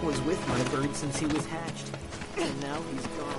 Was with my bird since he was hatched, and now he's gone.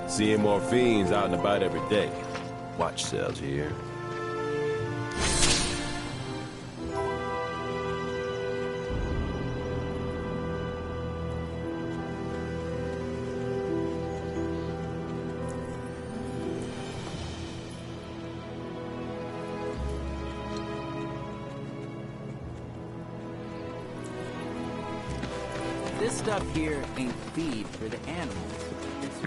Seeing more fiends out and about every day. Watch cells here. This stuff here ain't feed for the animals. It's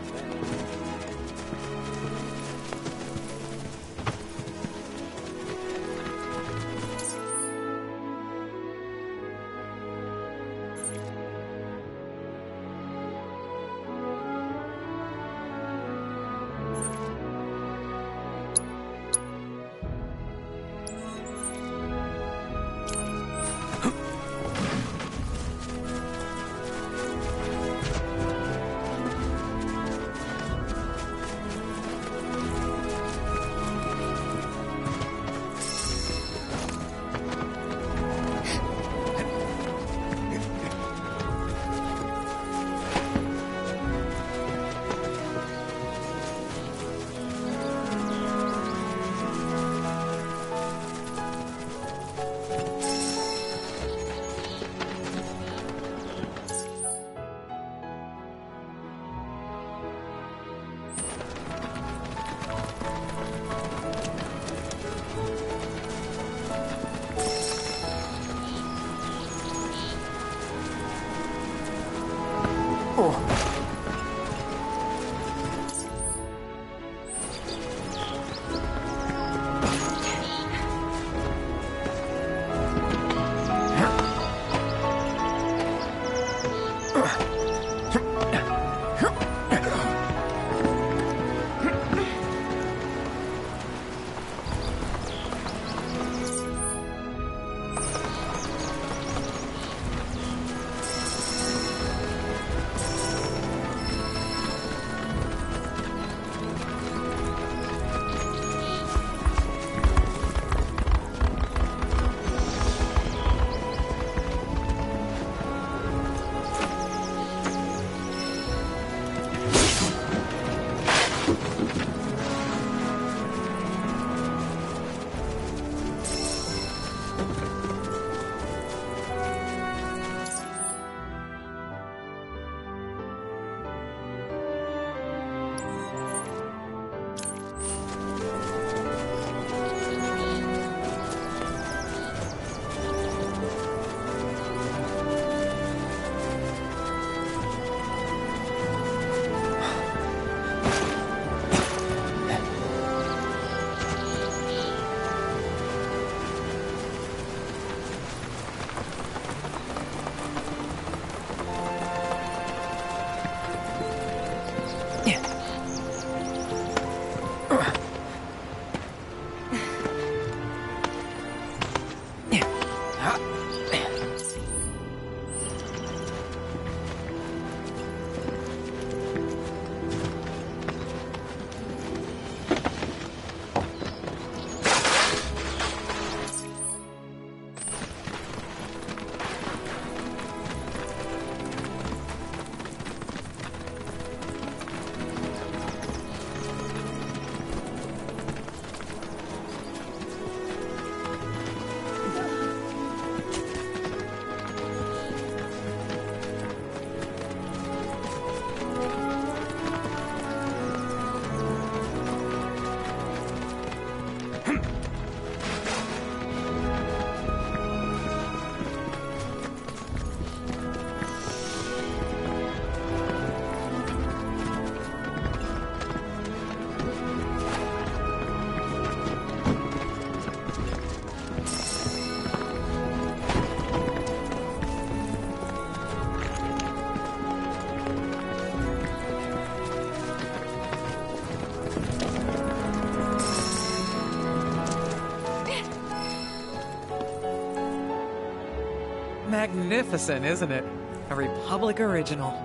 Magnificent, isn't it? A Republic original.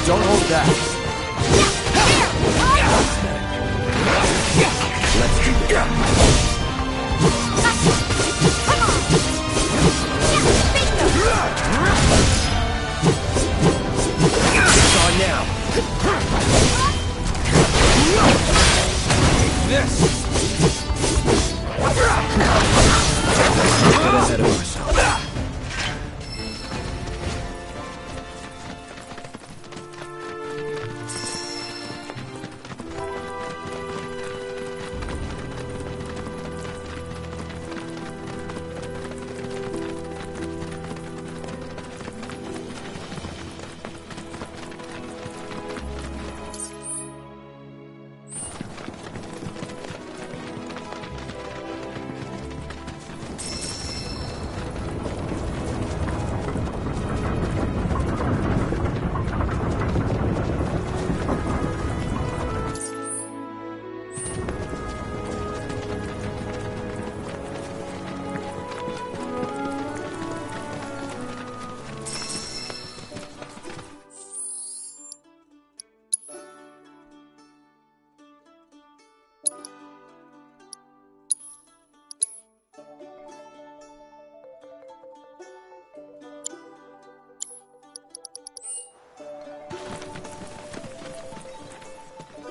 Don't hold back. Let's do this. It's on now. Take this. Get ahead of ourselves.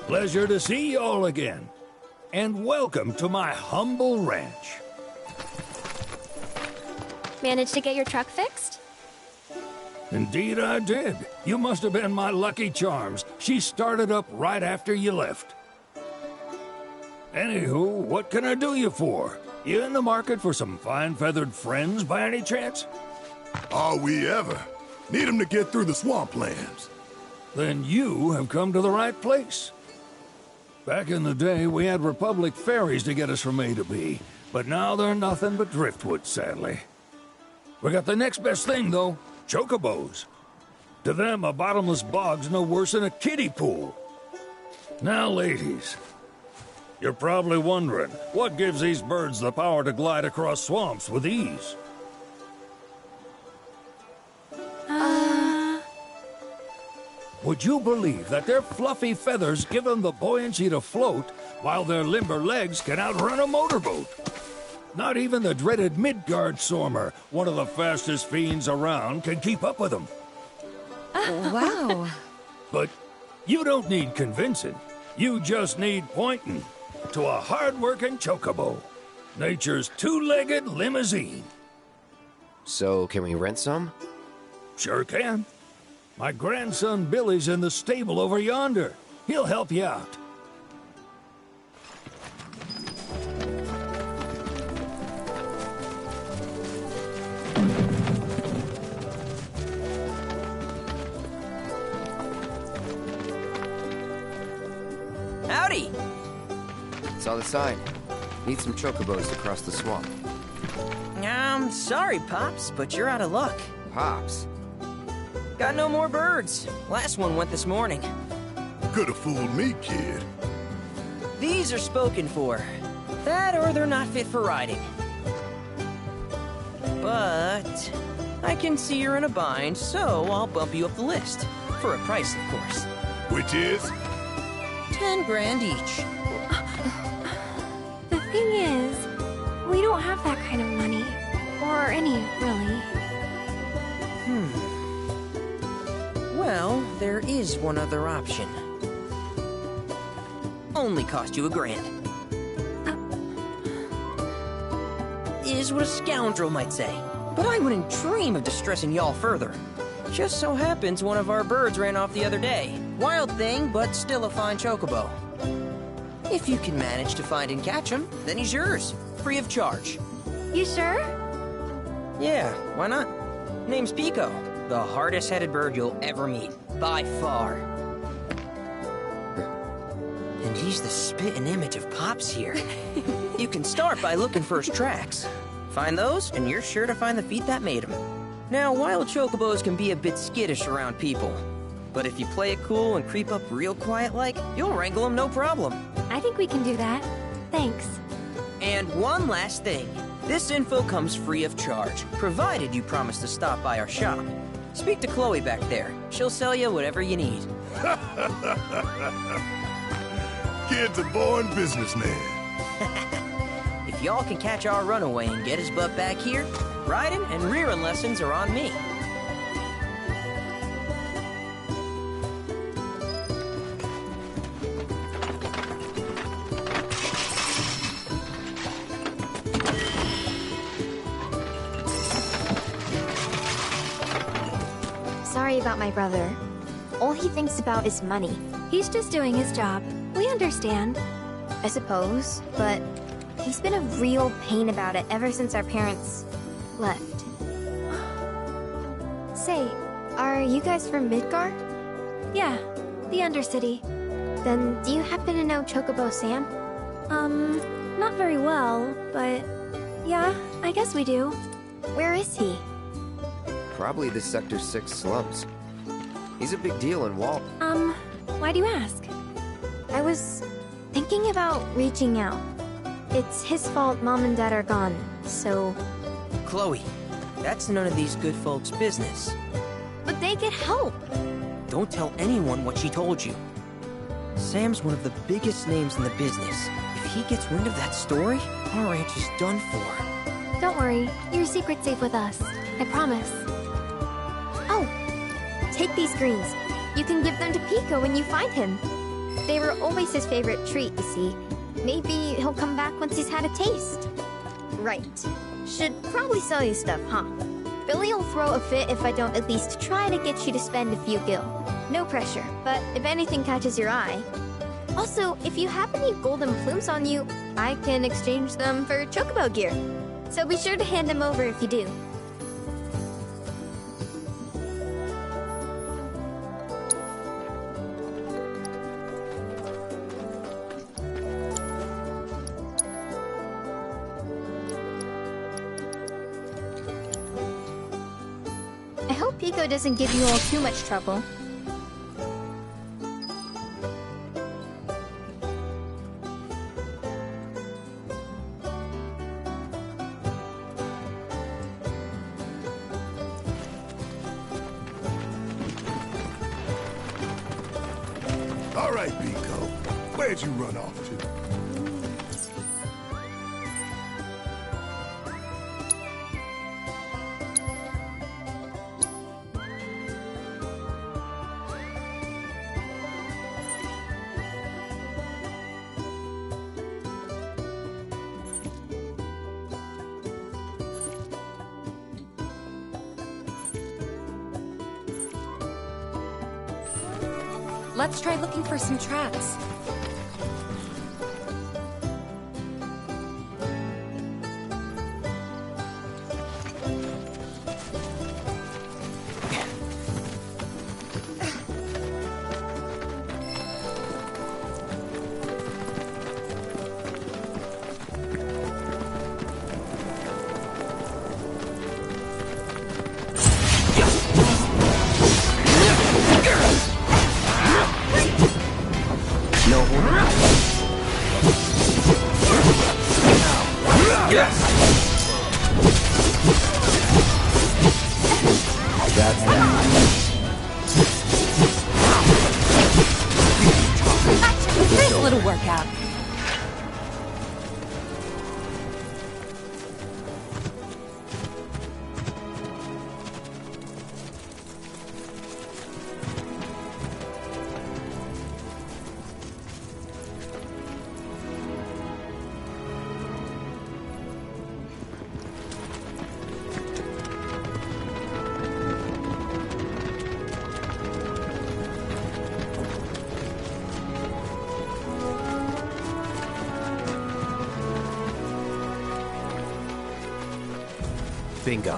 Pleasure to see you all again. And welcome to my humble ranch. Managed to get your truck fixed? Indeed I did. You must have been my lucky charms. She started up right after you left. Anywho, what can I do you for? You in the market for some fine-feathered friends by any chance? Are we ever? Need 'em to get through the swamplands. Then you have come to the right place. Back in the day, we had Republic ferries to get us from A to B, but now they're nothing but driftwood, sadly. We got the next best thing, though, chocobos. To them, a bottomless bog's no worse than a kiddie pool. Now, ladies, you're probably wondering, what gives these birds the power to glide across swamps with ease? Would you believe that their fluffy feathers give them the buoyancy to float, while their limber legs can outrun a motorboat? Not even the dreaded Midgard Sormer, one of the fastest fiends around, can keep up with them. Wow. But you don't need convincing. You just need pointing to a hard-working chocobo. Nature's two-legged limousine. So, can we rent some? Sure can. My grandson Billy's in the stable over yonder. He'll help you out. Howdy! Saw the sign. Need some chocobos to cross the swamp. Sorry, Pops, but you're out of luck. Pops? Got no more birds. Last one went this morning. Could've fooled me, kid. These are spoken for. That or they're not fit for riding. But I can see you're in a bind, so I'll bump you up the list. For a price, of course. Which is? 10 grand each. The thing is, we don't have that kind of money. Or any, really. Well, there is one other option. Only cost you $1,000. Is what a scoundrel might say. But I wouldn't dream of distressing y'all further. Just so happens one of our birds ran off the other day. Wild thing, but still a fine chocobo. If you can manage to find and catch him, then he's yours. Free of charge. You sure? Yeah, why not? Name's Pico. The hardest-headed bird you'll ever meet. By far. And he's the spitting image of Pops here. You can start by looking for his tracks. Find those, and you're sure to find the feet that made him. Now, wild chocobos can be a bit skittish around people. But if you play it cool and creep up real quiet-like, you'll wrangle them no problem. I think we can do that. Thanks. And one last thing. This info comes free of charge, provided you promise to stop by our shop. Speak to Chloe back there. She'll sell you whatever you need. Kid's a born businessman. If y'all can catch our runaway and get his butt back here, riding and rearing lessons are on me. about my brother. All he thinks about is money. He's just doing his job. We understand. I suppose, but he's been a real pain about it ever since our parents left. Say, are you guys from Midgar? Yeah, the Undercity. Then do you happen to know Chocobo Sam? Not very well, but yeah, I guess we do. Where is he? Probably the Sector 6 slums. He's a big deal in Welp. Why do you ask? I was thinking about reaching out. It's his fault Mom and Dad are gone, so... Chloe, that's none of these good folks' business. But they get help! Don't tell anyone what she told you. Sam's one of the biggest names in the business. If he gets wind of that story, our ranch is done for. Don't worry, your secret's safe with us. I promise. Oh! Take these greens. You can give them to Pico when you find him. They were always his favorite treat, you see. Maybe he'll come back once he's had a taste. Right. Should probably sell you stuff, huh? Billy'll throw a fit if I don't at least try to get you to spend a few gil. No pressure, but if anything catches your eye... Also, if you have any golden plumes on you, I can exchange them for chocobo gear. So be sure to hand them over if you do. I hope Pico doesn't give you all too much trouble. All right, Pico. Where'd you run off to? Let's try looking for some tracks. Nice little workout. Bingo.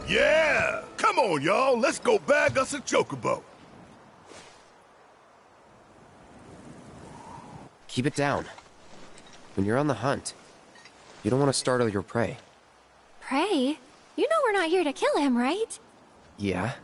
Yeah! Come on, y'all. Let's go bag us a chocobo. Keep it down. When you're on the hunt, you don't want to startle your prey. Prey? You know we're not here to kill him, right? Yeah?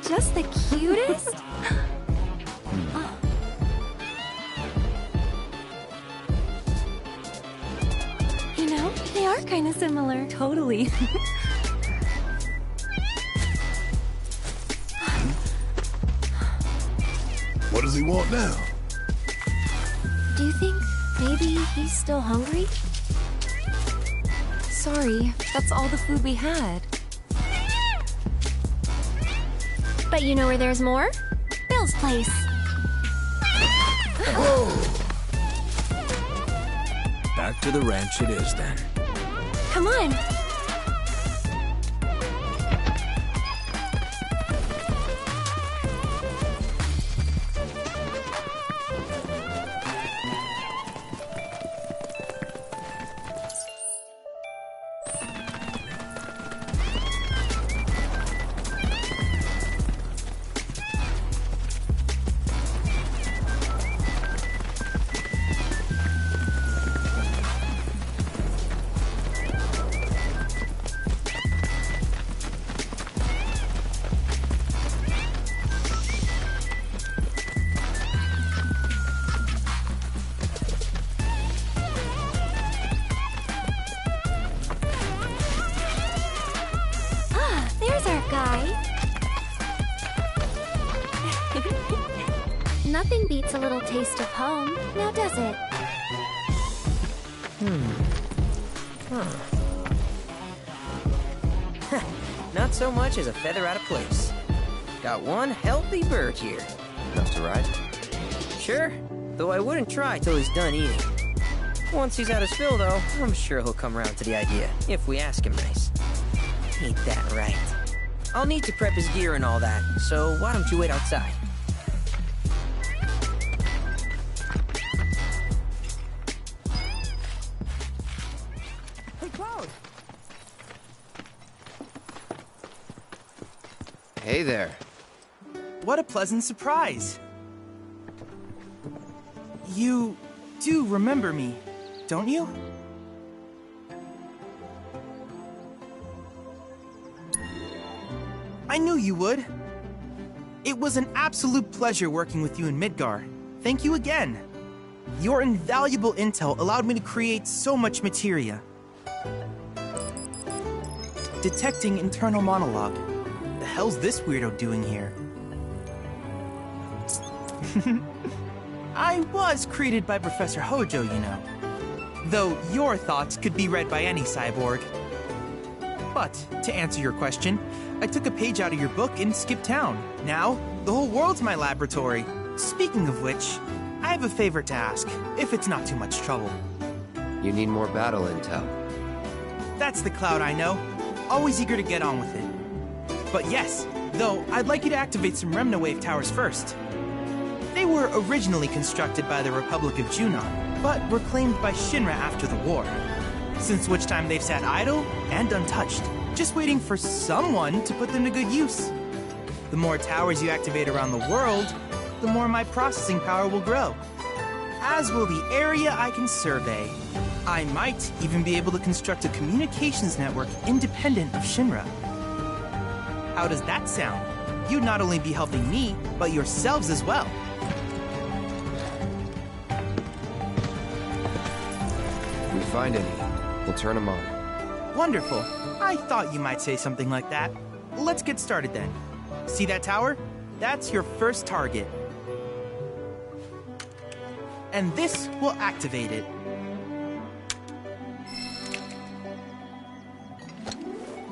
just the cutest? You know, they are kind of similar. Totally. What does he want now? Do you think maybe he's still hungry? Sorry, that's all the food we had. But you know where there's more? Bill's place. Back to the ranch it is then. Come on. There's our guy. Nothing beats a little taste of home, now does it? Not so much as a feather out of place. Got one healthy bird here. Enough to ride? Sure, though I wouldn't try till he's done eating. Once he's had his fill, though, I'm sure he'll come around to the idea, if we ask him nice. Ain't that right? I'll need to prep his gear and all that, so why don't you wait outside? Hey, Cloud! Hey there. What a pleasant surprise. You do remember me, don't you? I knew you would. It was an absolute pleasure working with you in Midgar. Thank you again. Your invaluable intel allowed me to create so much materia. Detecting internal monologue. The hell's this weirdo doing here? I was created by Professor Hojo, you know. Though your thoughts could be read by any cyborg. But, to answer your question, I took a page out of your book and skipped town. Now, the whole world's my laboratory. Speaking of which, I have a favor to ask, if it's not too much trouble. You need more battle intel. That's the Cloud I know. Always eager to get on with it. But yes, though, I'd like you to activate some Remna Wave towers first. They were originally constructed by the Republic of Junon, but were claimed by Shinra after the war. Since which time they've sat idle and untouched, just waiting for someone to put them to good use. The more towers you activate around the world, the more my processing power will grow. As will the area I can survey. I might even be able to construct a communications network independent of Shinra. How does that sound? You'd not only be helping me, but yourselves as well. If we find any, we'll turn them on. Wonderful. I thought you might say something like that. Let's get started then. See that tower? That's your first target. And this will activate it.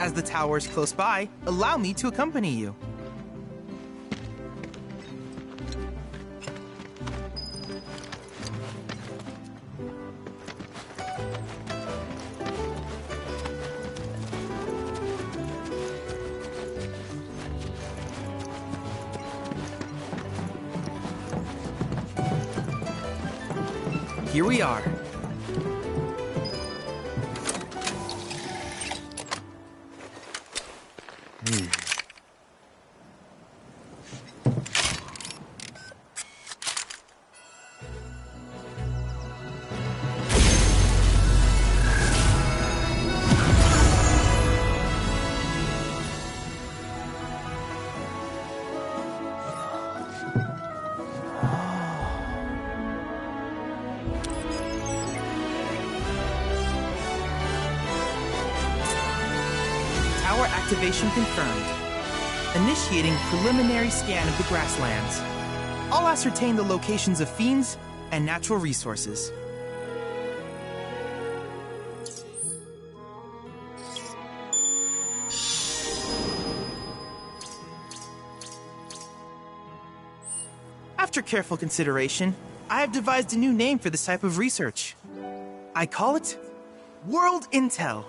As the tower is close by, allow me to accompany you. Here we are. Tower activation confirmed. Initiating preliminary scan of the grasslands. I'll ascertain the locations of fiends and natural resources. After careful consideration, I have devised a new name for this type of research. I call it World Intel.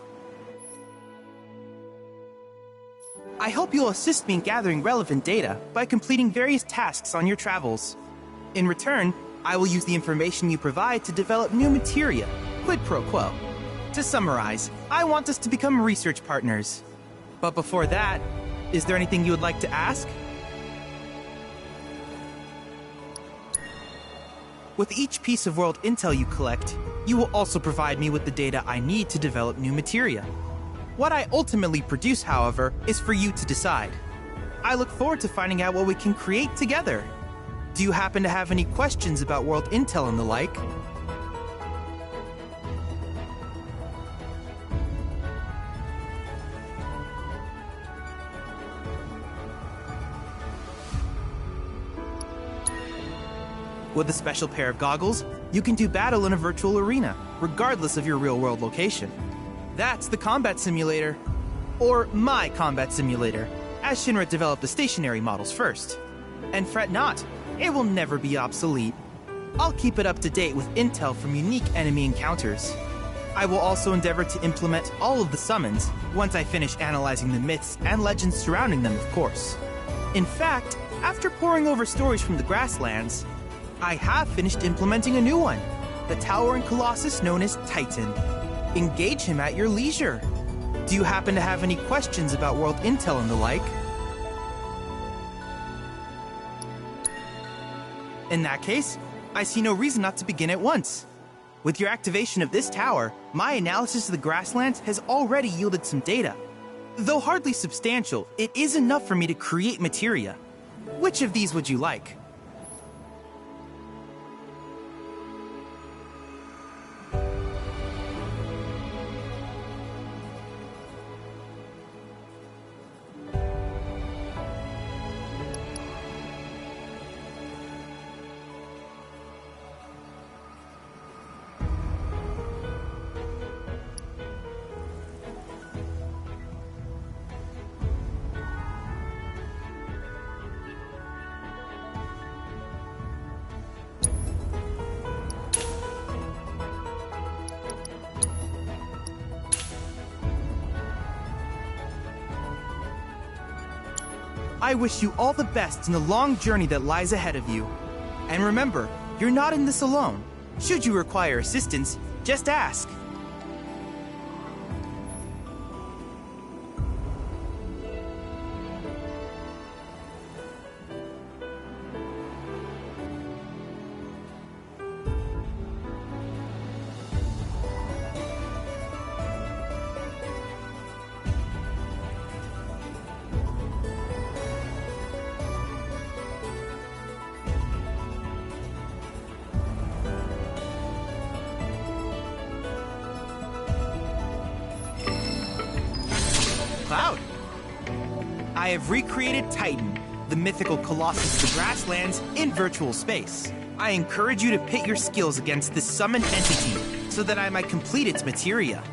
I hope you'll assist me in gathering relevant data by completing various tasks on your travels. In return, I will use the information you provide to develop new materia, quid pro quo. To summarize, I want us to become research partners. But before that, is there anything you would like to ask? With each piece of world intel you collect, you will also provide me with the data I need to develop new materia. What I ultimately produce, however, is for you to decide. I look forward to finding out what we can create together. Do you happen to have any questions about world intel and the like? With a special pair of goggles, you can do battle in a virtual arena, regardless of your real-world location. That's the combat simulator. Or my combat simulator, as Shinra developed the stationary models first. And fret not, it will never be obsolete. I'll keep it up to date with intel from unique enemy encounters. I will also endeavor to implement all of the summons once I finish analyzing the myths and legends surrounding them, of course. In fact, after poring over stories from the grasslands, I have finished implementing a new one, the towering colossus known as Titan. Engage him at your leisure. Do you happen to have any questions about world intel and the like? In that case, I see no reason not to begin at once. With your activation of this tower, my analysis of the grasslands has already yielded some data. Though hardly substantial, it is enough for me to create materia. Which of these would you like? I wish you all the best in the long journey that lies ahead of you. And remember, you're not in this alone. Should you require assistance, just ask. Cloud. I have recreated Titan, the mythical colossus of the grasslands, in virtual space. I encourage you to pit your skills against this summoned entity so that I might complete its materia.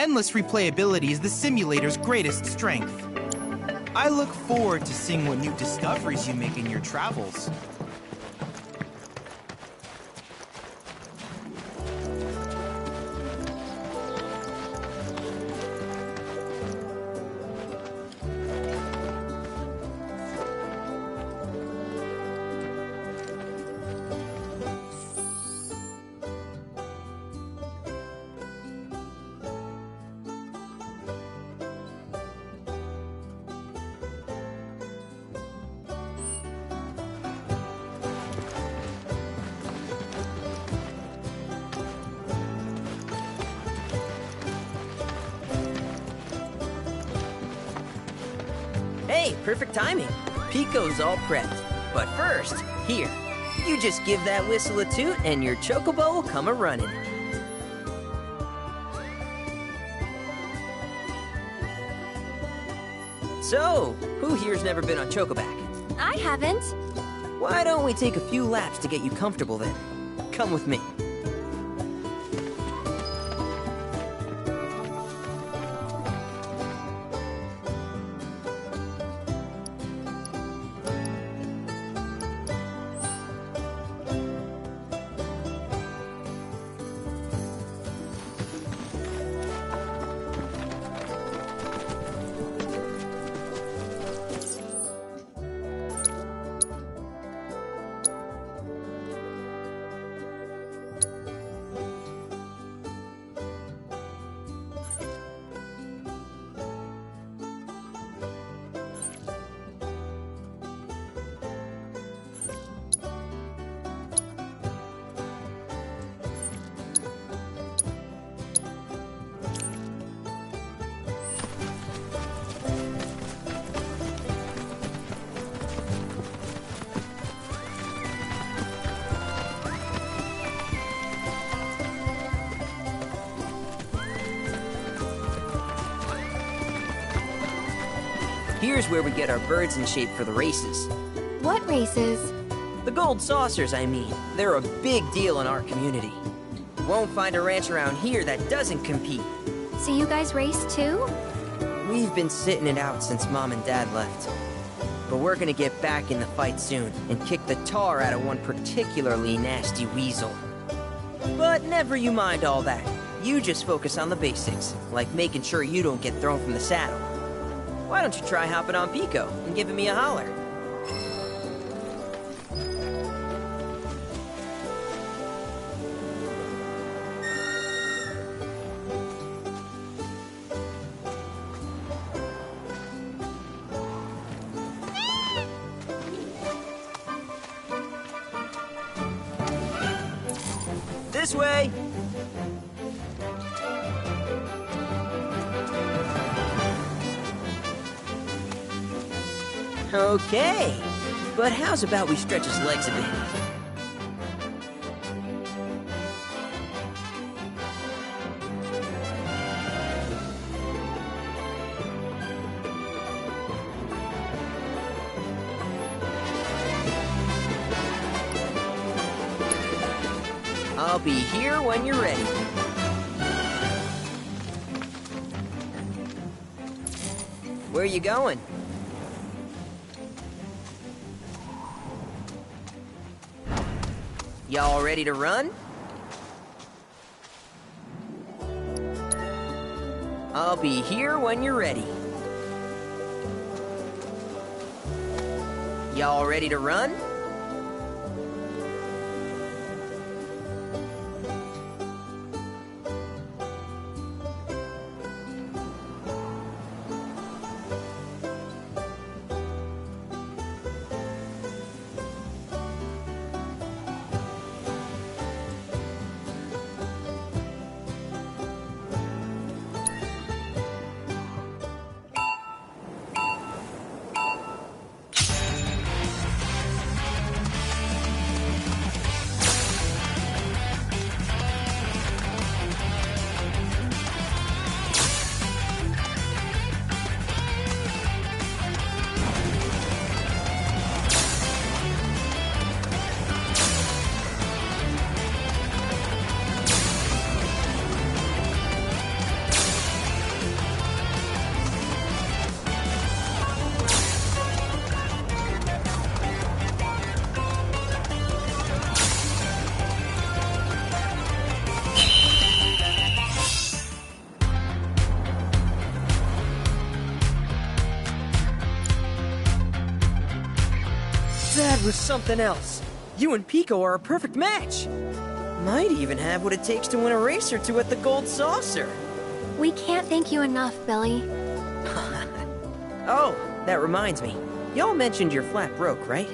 endless replayability is the simulator's greatest strength. I look forward to seeing what new discoveries you make in your travels. Hey, perfect timing. Pico's all prepped. But first, here, you just give that whistle a toot and your chocobo will come a-running. So, who here's never been on Chocoback? I haven't. Why don't we take a few laps to get you comfortable then? Come with me. Here's where we get our birds in shape for the races. What races? The gold saucers, I mean. They're a big deal in our community. Won't find a ranch around here that doesn't compete. So you guys race too? We've been sitting it out since Mom and Dad left. But we're gonna get back in the fight soon and kick the tar out of one particularly nasty weasel. But never you mind all that. You just focus on the basics, like making sure you don't get thrown from the saddle. Why don't you try hopping on Pico and giving me a holler? This way! Okay, but how's about we stretch his legs a bit? I'll be here when you're ready. Where you going? Y'all ready to run? I'll be here when you're ready. Y'all ready to run? was something else. You and Pico are a perfect match. Might even have what it takes to win a race or two at the Gold Saucer. We can't thank you enough, Billy. Oh, that reminds me. Y'all mentioned your flat broke, right?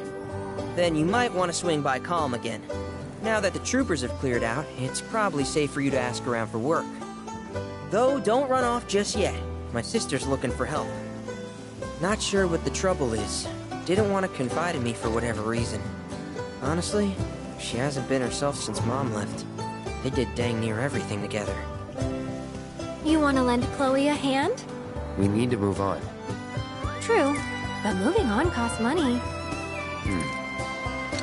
Then you might want to swing by Calm again. Now that the troopers have cleared out, it's probably safe for you to ask around for work. Though, don't run off just yet. My sister's looking for help. Not sure what the trouble is. Didn't want to confide in me for whatever reason. Honestly, she hasn't been herself since Mom left. They did dang near everything together. You want to lend Chloe a hand? We need to move on. True, but moving on costs money.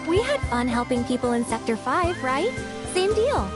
We had fun helping people in Sector 5, right? Same deal.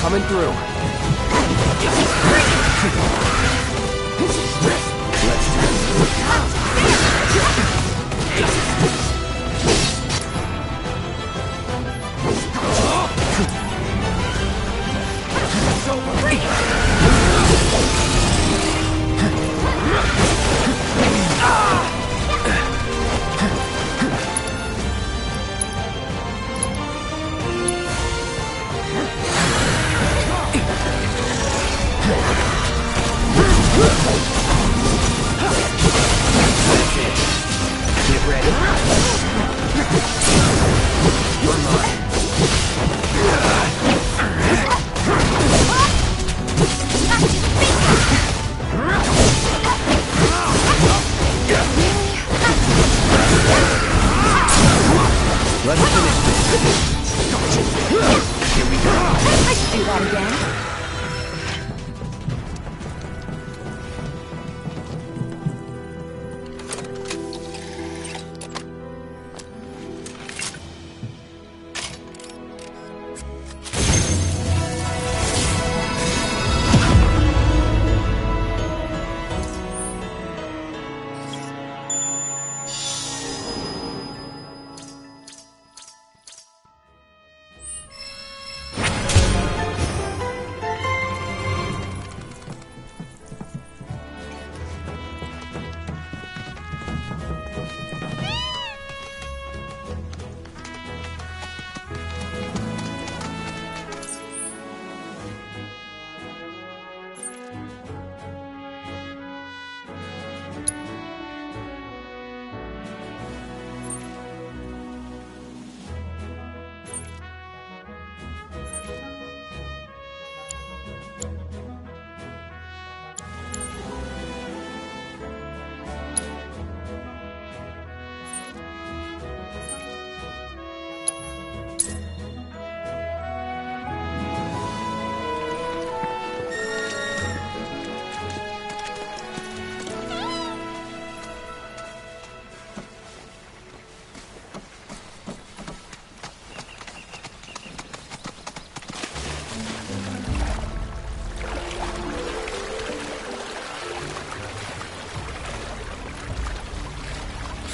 coming through. Get ready. You're mine. Let's finish this. Here we go. I should do that again.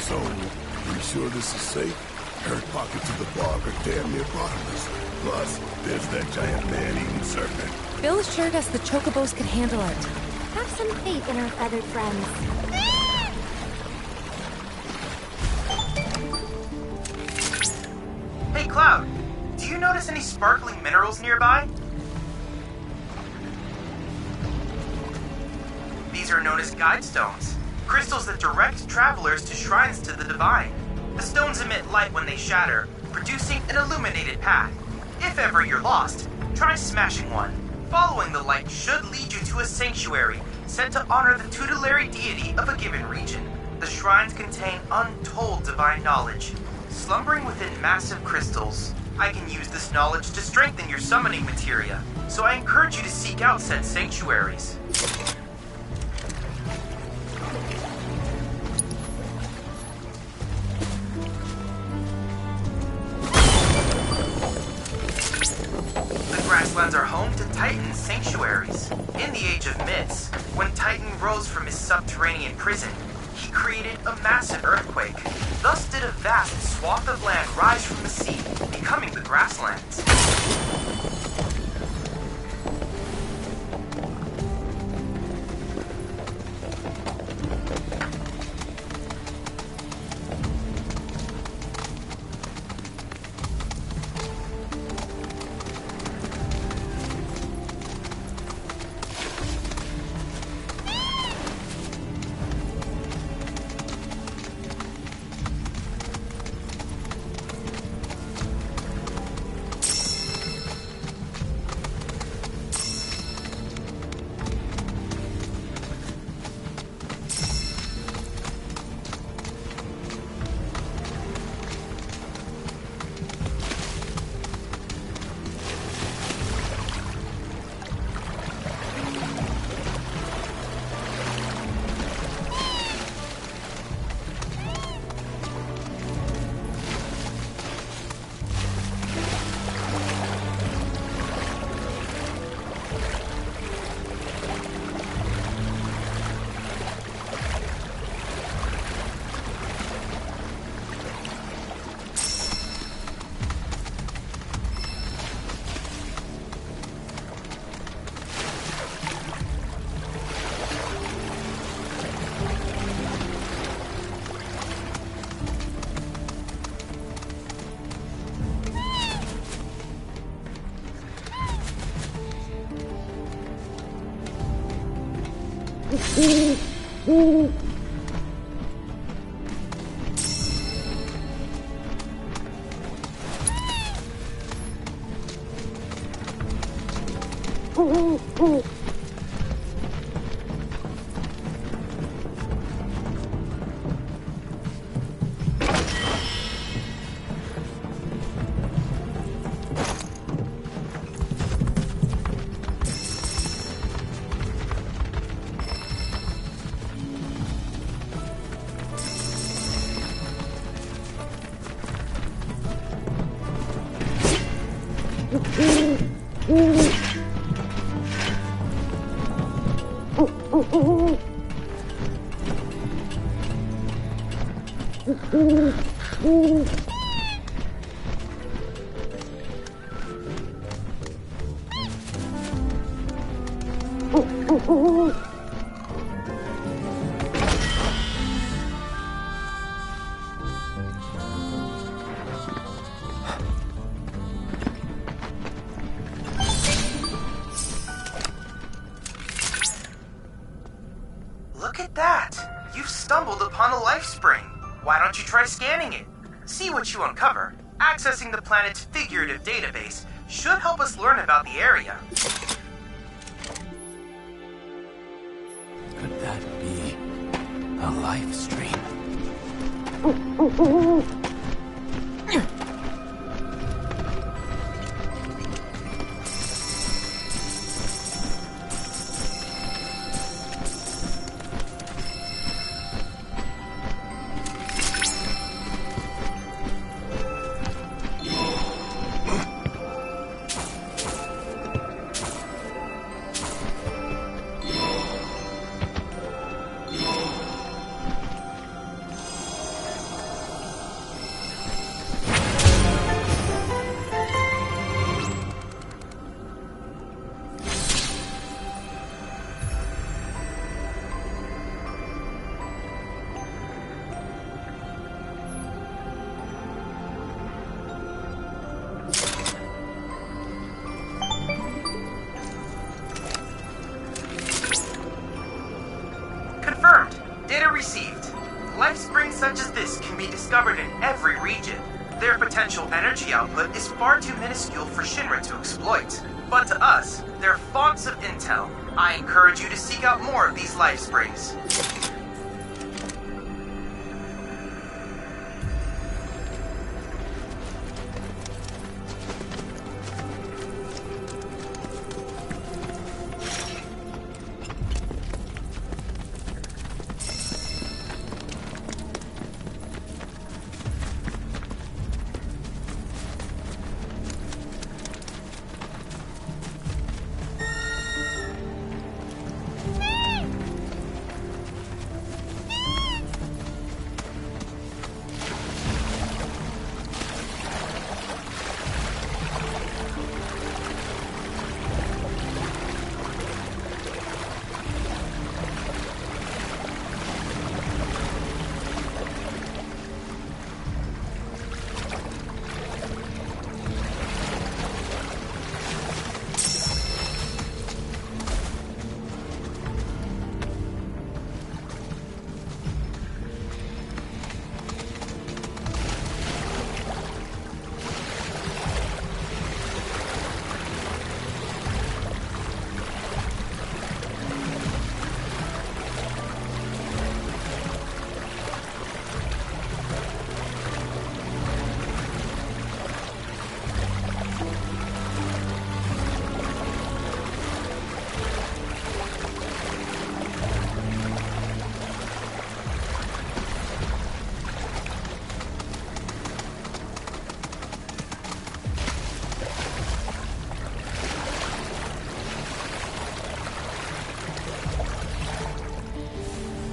So, you sure this is safe? Her pockets of the bog are damn near bottomless. Plus, there's that giant man-eating serpent. Bill assured us the chocobos could handle it. Have some faith in our feathered friends. Hey, Cloud, do you notice any sparkling minerals nearby? These are known as guide stones, crystals that direct travelers to shrines to the divine. The stones emit light when they shatter, producing an illuminated path. If ever you're lost, try smashing one. Following the light should lead you to a sanctuary set to honor the tutelary deity of a given region. The shrines contain untold divine knowledge, slumbering within massive crystals. I can use this knowledge to strengthen your summoning materia, so I encourage you to seek out said sanctuaries. Grasslands are home to Titan sanctuaries. In the Age of Myths, when Titan rose from his subterranean prison, he created a massive earthquake. Thus did a vast swath of land rise from the sea, becoming the Grasslands. Look at that! You've stumbled upon a life spring. Why don't you try scanning it? See what you uncover. Accessing the planet's figurative database should help us learn about the area. Could that be a life stream? Data received. Life springs such as this can be discovered in every region. Their potential energy output is far too minuscule for Shinra to exploit. But to us, they're fonts of intel. I encourage you to seek out more of these life springs.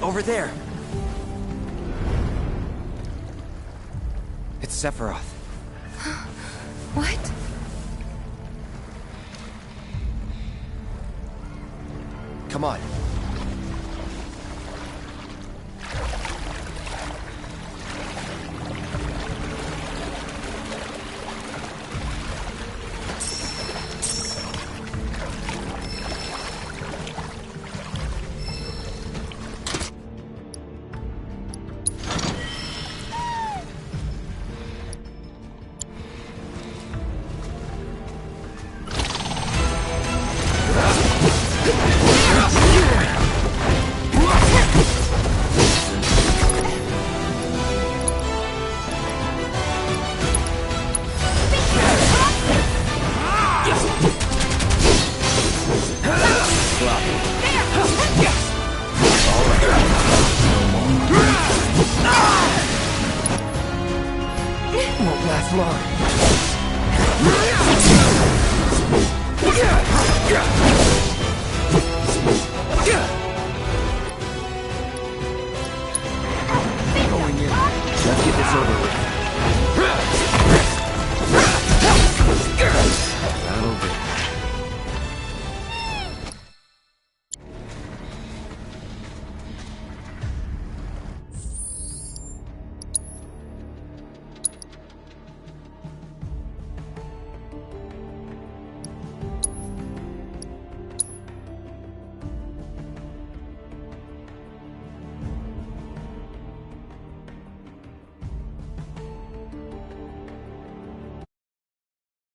Over there. It's Sephiroth. What? Come on. Going in. Let's get this over with.